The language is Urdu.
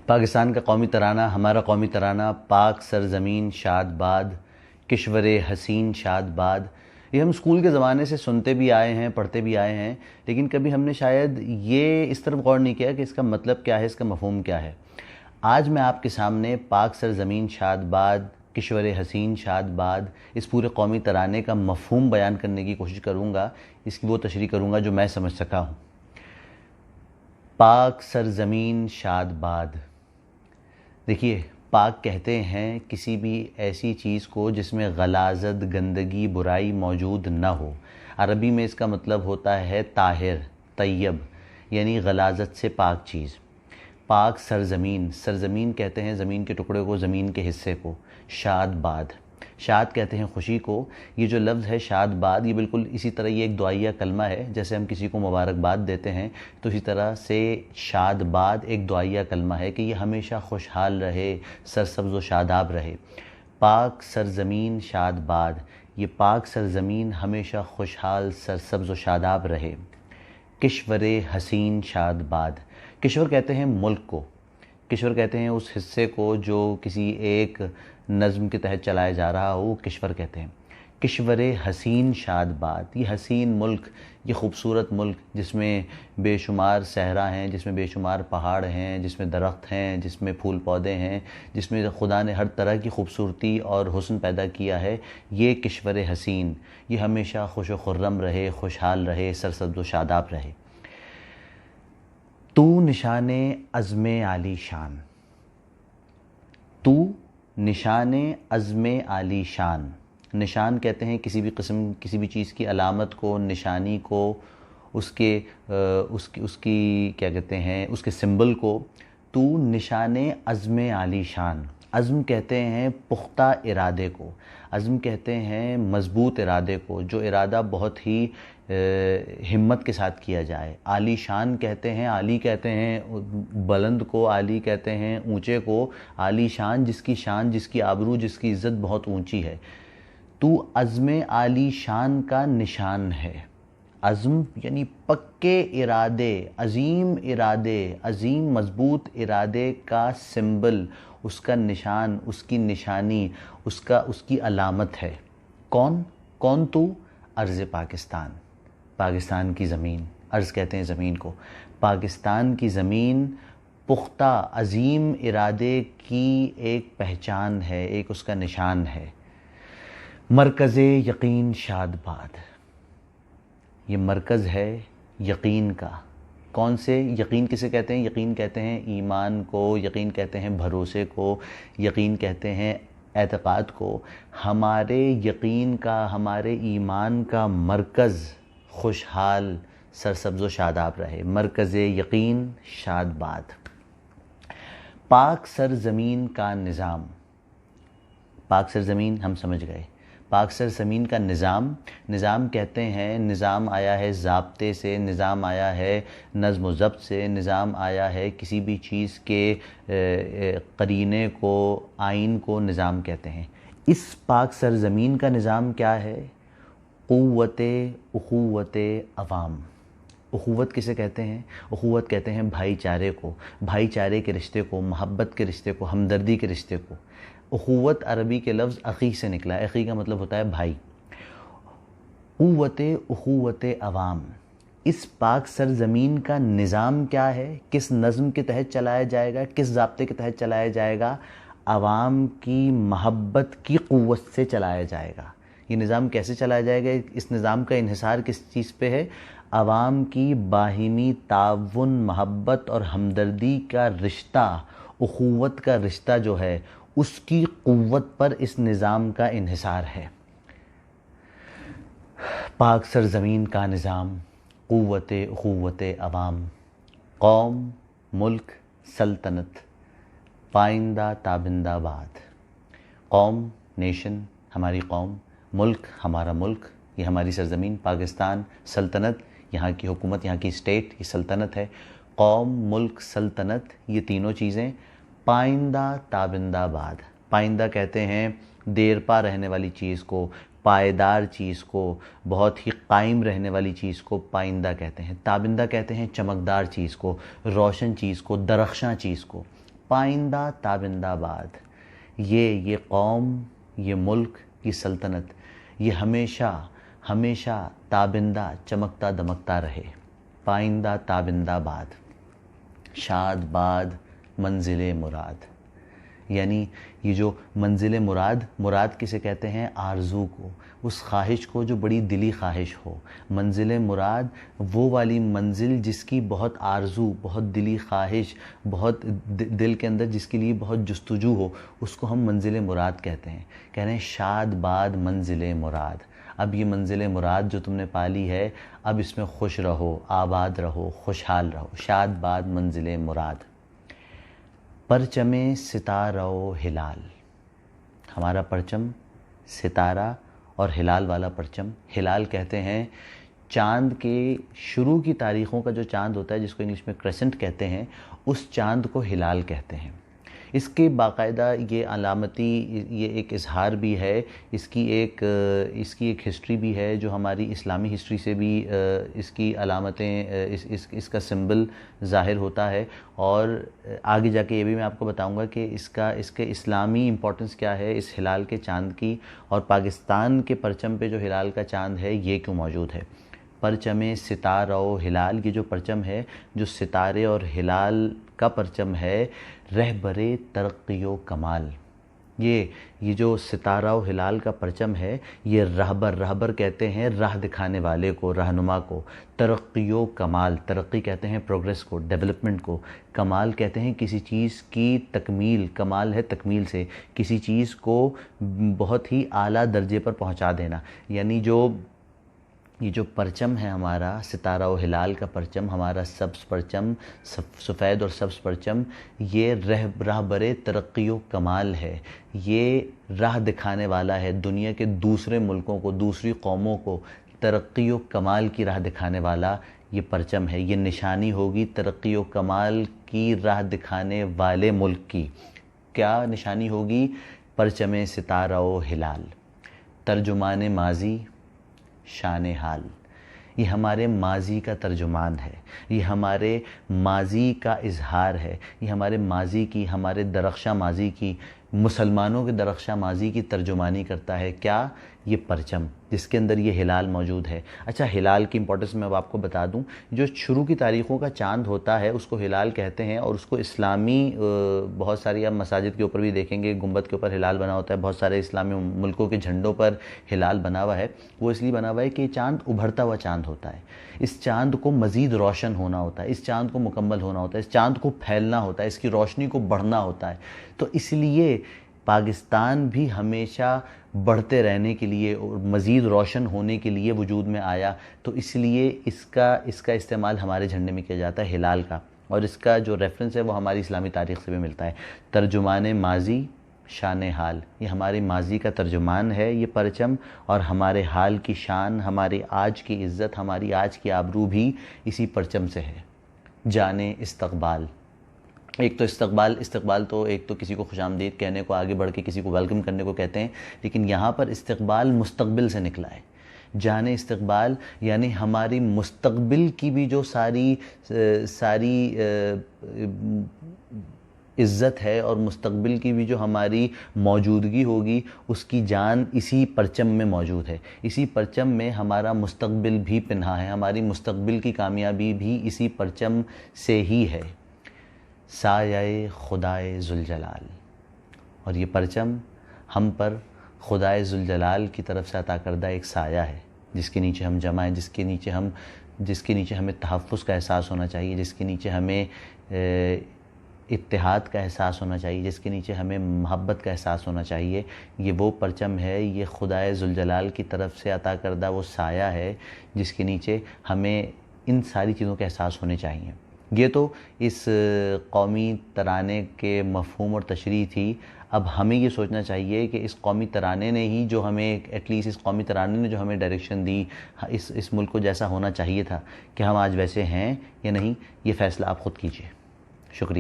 پاکستان کا قومی ترانہ، ہمارا قومی ترانہ، پاک سرزمین شاد باد، کشور حسین شاد باد، یہ ہم اسکول کے زمانے سے سنتے بھی آئے ہیں، پڑھتے بھی آئے ہیں، لیکن کبھی ہم نے شاید یہ اس طرف غور نہیں کیا کہ اس کا مطلب کیا ہے، اس کا مفہوم کیا ہے۔ آج میں آپ کے سامنے پاک سرزمین شاد باد، کشور حسین شاد باد، اس پورے قومی ترانے کا مفہوم بیان کرنے کی کوشش کروں گا، اس کی وہ تشریح کروں گا جو میں سمجھ سکا ہوں۔ پاک سرزمین شاد باد، دیکھیے، پاک کہتے ہیں کسی بھی ایسی چیز کو جس میں غلاظت، گندگی، برائی موجود نہ ہو۔ عربی میں اس کا مطلب ہوتا ہے طاہر، طیب، یعنی غلاظت سے پاک چیز۔ پاک سرزمین، سرزمین کہتے ہیں زمین کے ٹکڑے کو، زمین کے حصے کو۔ شاد باد، شاد کہتے ہیں خوشی کو۔ یہ جو لفظ ہے شاد باد، یہ بالکل اسی طرح یہ ایک دعائیہ کلمہ ہے، جیسے ہم کسی کو مبارکباد دیتے ہیں تو اسی طرح سے شاد باد ایک دعائیہ کلمہ ہے کہ یہ ہمیشہ خوشحال رہے، سرسبز و شاداب رہے۔ پاک سرزمین شاد باد، یہ پاک سرزمین ہمیشہ خوشحال، سرسبز و شاداب رہے۔ کشور حسین شاد باد، کشور کہتے ہیں ملک کو، کشور کہتے ہیں اس حصے کو جو کسی ایک نظم کے تحت چلایا جا رہا ہو، وہ کشور کہتے ہیں۔ کشور حسین شاد باد، یہ حسین ملک، یہ خوبصورت ملک جس میں بے شمار صحرا ہیں، جس میں بے شمار پہاڑ ہیں، جس میں درخت ہیں، جس میں پھول پودے ہیں، جس میں خدا نے ہر طرح کی خوبصورتی اور حسن پیدا کیا ہے، یہ کشور حسین، یہ ہمیشہ خوش و خرم رہے، خوشحال رہے، سرسبز و شاداب رہے۔ تو نشان عزم عالی شان، تو نشان عزم عالی شان، نشان کہتے ہیں کسی بھی قسم، کسی بھی چیز کی علامت کو، نشانی کو، اس کی کیا کہتے ہیں، اس کے سمبل کو۔ تو نشان عزم عالی شان، عزم کہتے ہیں پختہ ارادے کو، عزم کہتے ہیں مضبوط ارادے کو، جو ارادہ بہت ہی ہمت کے ساتھ کیا جائے۔ عالی شان کہتے ہیں، عالی کہتے ہیں بلند کو، عالی کہتے ہیں اونچے کو، عالی شان جس کی آبرو، جس کی عزت بہت اونچی ہے۔ تو عزم عالی شان کا نشان ہے۔ عزم یعنی پکے ارادے، عظیم مضبوط ارادے کا سمبل، اس کا نشان، اس کی نشانی، اس کی علامت ہے۔ کون تو؟ ارض پاکستان، پاکستان کی زمین، ارض کہتے ہیں زمین کو۔ پاکستان کی زمین پختہ عظیم ارادے کی ایک پہچان ہے، ایک اس کا نشان ہے۔ مرکز یقین شاد باد، یہ مرکز ہے یقین کا۔ کون سے یقین کسے کہتے ہیں؟ یقین کہتے ہیں ایمان کو، یقین کہتے ہیں بھروسے کو، یقین کہتے ہیں اعتقاد کو۔ ہمارے یقین کا، ہمارے ایمان کا مرکز خوشحال، سرسبز و شاداب رہے۔ مرکز یقین شاد باد۔ پاک سرزمین کا نظام، پاک سرزمین ہم سمجھ گئے۔ پاک سرزمین کا نظام کہتے ہیں، نظام آیا ہے ضابطے سے، نظام آیا ہے نظم و ضبط سے، نظام آیا ہے کسی بھی چیز کے قرینے کو، آئین کو نظام کہتے ہیں۔ اس پاک سرزمین کا نظام کیا ہے؟ قوت، اخوت عوام۔ اخوت کسے کہتے ہیں؟ اخوت کہتے ہیں بھائی چارے کو، بھائی چارے کے رشتے کو، محبت کے رشتے کو، ہمدردی کے رشتے کو۔ اخوت عربی کے لفظ اخی سے نکلا ہے، اخی کا مطلب ہوتا ہے بھائی۔ قوت، اخوت عوام، اس پاک سرزمین کا نظام کیا ہے؟ کس نظم کے تحت چلایا جائے گا، کس ضابطے کے تحت چلایا جائے گا؟ عوام کی محبت کی قوت سے چلایا جائے گا۔ یہ نظام کیسے چلایا جائے گا؟ اس نظام کا انحصار کس چیز پہ ہے؟ عوام کی باہمی تعاون، محبت اور ہمدردی کا رشتہ، اخوت کا رشتہ جو ہے، اس کی قوت پر اس نظام کا انحصار ہے۔ پاک سرزمین کا نظام، قوت، اخوت عوام، قوم، ملک، سلطنت، پائندہ تابندہ باد۔ قوم، نیشن، ہماری قوم، ملک، ہمارا ملک، یہ ہماری سرزمین پاکستان، سلطنت، یہاں کی حکومت، یہاں کی اسٹیٹ، یہ سلطنت ہے۔ قوم، ملک، سلطنت، یہ تینوں چیزیں۔ پائندہ تابندہ باد، پائندہ کہتے ہیں دیر پا رہنے والی چیز کو، پائیدار چیز کو، بہت ہی قائم رہنے والی چیز کو پائندہ کہتے ہیں۔ تابندہ کہتے ہیں چمکدار چیز کو، روشن چیز کو، درخشاں چیز کو۔ پائندہ تابندہ باد، یہ قوم، یہ ملک، یہ سلطنت، یہ ہمیشہ ہمیشہ تابندہ چمکتا دمکتا رہے، پائندہ تابندہ باد، شاد باد منزل مراد۔ یعنی یہ جو منزل مراد کسے کہتے ہیں؟ آرزو کو، اس خواہش کو جو بڑی دلی خواہش ہو۔ منزل مراد وہ والی منزل جس کی بہت آرزو، بہت دلی خواہش، بہت دل کے اندر جس کے لیے بہت جستجو ہو، اس کو ہم منزل مراد کہتے ہیں۔ کہہ رہے ہیں شاد باد منزل مراد، اب یہ منزل مراد جو تم نے پالی ہے، اب اس میں خوش رہو، آباد رہو، خوشحال رہو۔ شاد باد منزل مراد۔ پرچم ستارہ و ہلال، ہمارا پرچم ستارہ اور ہلال والا پرچم۔ ہلال کہتے ہیں چاند کے شروع کی تاریخوں کا جو چاند ہوتا ہے، جس کو انگلش میں کریسنٹ کہتے ہیں، اس چاند کو ہلال کہتے ہیں۔ اس کے باقاعدہ یہ علامتی یہ ایک اظہار بھی ہے، اس کی ایک ہسٹری بھی ہے جو ہماری اسلامی ہسٹری سے بھی اس کی علامتیں، اس کا سمبل ظاہر ہوتا ہے۔ اور آگے جا کے یہ بھی میں آپ کو بتاؤں گا کہ اس کے اسلامی امپورٹنس کیا ہے اس ہلال کے چاند کی، اور پاکستان کے پرچم پہ جو ہلال کا چاند ہے یہ کیوں موجود ہے۔ پرچم ستارہ و ہلال، یہ جو پرچم ہے، جو ستارے اور ہلال کا پرچم ہے، رہبر ترقی و کمال۔ یہ جو ستارہ و ہلال کا پرچم ہے، یہ رہبر کہتے ہیں راہ دکھانے والے کو، رہنما کو۔ ترقی و کمال، ترقی کہتے ہیں پروگریس کو، ڈیولپمنٹ کو۔ کمال کہتے ہیں کسی چیز کی تکمیل، کمال ہے تکمیل سے، کسی چیز کو بہت ہی اعلیٰ درجے پر پہنچا دینا۔ یعنی یہ جو پرچم ہے ہمارا ستارہ و ہلال کا پرچم، ہمارا سبز پرچم، سفید اور سبز پرچم، یہ رہبر ترقی و کمال ہے۔ یہ راہ دکھانے والا ہے دنیا کے دوسرے ملکوں کو، دوسری قوموں کو ترقی و کمال کی راہ دکھانے والا یہ پرچم ہے۔ یہ نشانی ہوگی ترقی و کمال کی راہ دکھانے والے ملک کی۔ کیا نشانی ہوگی؟ پرچم ستارہ و ہلال۔ ترجمان ماضی، شان حال، یہ ہمارے ماضی کا ترجمان ہے، یہ ہمارے ماضی کا اظہار ہے، یہ ہمارے ماضی کی، ہمارے درخشاں ماضی کی، مسلمانوں کے درخشاں ماضی کی ترجمانی کرتا ہے۔ کیا؟ یہ پرچم جس کے اندر یہ ہلال موجود ہے۔ اچھا، ہلال کی امپورٹنس میں اب آپ کو بتا دوں، جو شروع کی تاریخوں کا چاند ہوتا ہے اس کو ہلال کہتے ہیں، اور اس کو اسلامی بہت ساری، آپ مساجد کے اوپر بھی دیکھیں گے گنبد کے اوپر ہلال بنا ہوتا ہے، بہت سارے اسلامی ملکوں کے جھنڈوں پر ہلال بنا ہوا ہے۔ وہ اس لیے بنا ہوا ہے کہ یہ چاند ابھرتا ہوا چاند ہوتا ہے، اس چاند کو مزید روشن ہونا ہوتا ہے، اس چاند کو مکمل ہونا ہوتا ہے، اس چاند کو پھیلنا ہوتا ہے، اس کی روشنی کو بڑھنا ہوتا ہے۔ تو اس لیے پاکستان بھی ہمیشہ بڑھتے رہنے کے لیے اور مزید روشن ہونے کے لیے وجود میں آیا، تو اس لیے اس کا استعمال ہمارے جھنڈے میں کیا جاتا ہے ہلال کا، اور اس کا جو ریفرنس ہے وہ ہماری اسلامی تاریخ سے بھی ملتا ہے۔ ترجمان ماضی، شان حال، یہ ہمارے ماضی کا ترجمان ہے یہ پرچم، اور ہمارے حال کی شان، ہماری آج کی عزت، ہماری آج کی آبرو بھی اسی پرچم سے ہے۔ جانے استقبال، ایک تو استقبال تو ایک تو کسی کو خوش آمدید کہنے کو، آگے بڑھ کے کسی کو ویلکم کرنے کو کہتے ہیں، لیکن یہاں پر استقبال مستقبل سے نکلا ہے۔ جانے استقبال یعنی ہماری مستقبل کی بھی جو ساری عزت ہے، اور مستقبل کی بھی جو ہماری موجودگی ہوگی، اس کی جان اسی پرچم میں موجود ہے۔ اسی پرچم میں ہمارا مستقبل بھی پنہا ہے، ہماری مستقبل کی کامیابی بھی اسی پرچم سے ہی ہے۔ سایہ خدائے ذوالجلال، اور یہ پرچم ہم پر خدائے ذوالجلال کی طرف سے عطا کردہ ایک سایہ ہے، جس کے نیچے ہم جمع ہیں، جس کے نیچے ہمیں تحفظ کا احساس ہونا چاہیے، جس کے نیچے ہمیں اتحاد کا احساس ہونا چاہیے، جس کے نیچے ہمیں محبت کا احساس ہونا چاہیے۔ یہ وہ پرچم ہے، یہ خدائے ذوالجلال کی طرف سے عطا کردہ وہ سایہ ہے جس کے نیچے ہمیں ان ساری چیزوں کے احساس ہونے چاہیے۔ یہ تو اس قومی ترانے کے مفہوم اور تشریح تھی۔ اب ہمیں یہ سوچنا چاہیے کہ اس قومی ترانے نے ہی جو ہمیں ایٹ لیسٹ اس قومی ترانے نے جو ہمیں ڈائریکشن دی، اس ملک کو جیسا ہونا چاہیے تھا، کہ ہم آج ویسے ہیں یا نہیں، یہ فیصلہ آپ خود کیجیے۔ شکریہ۔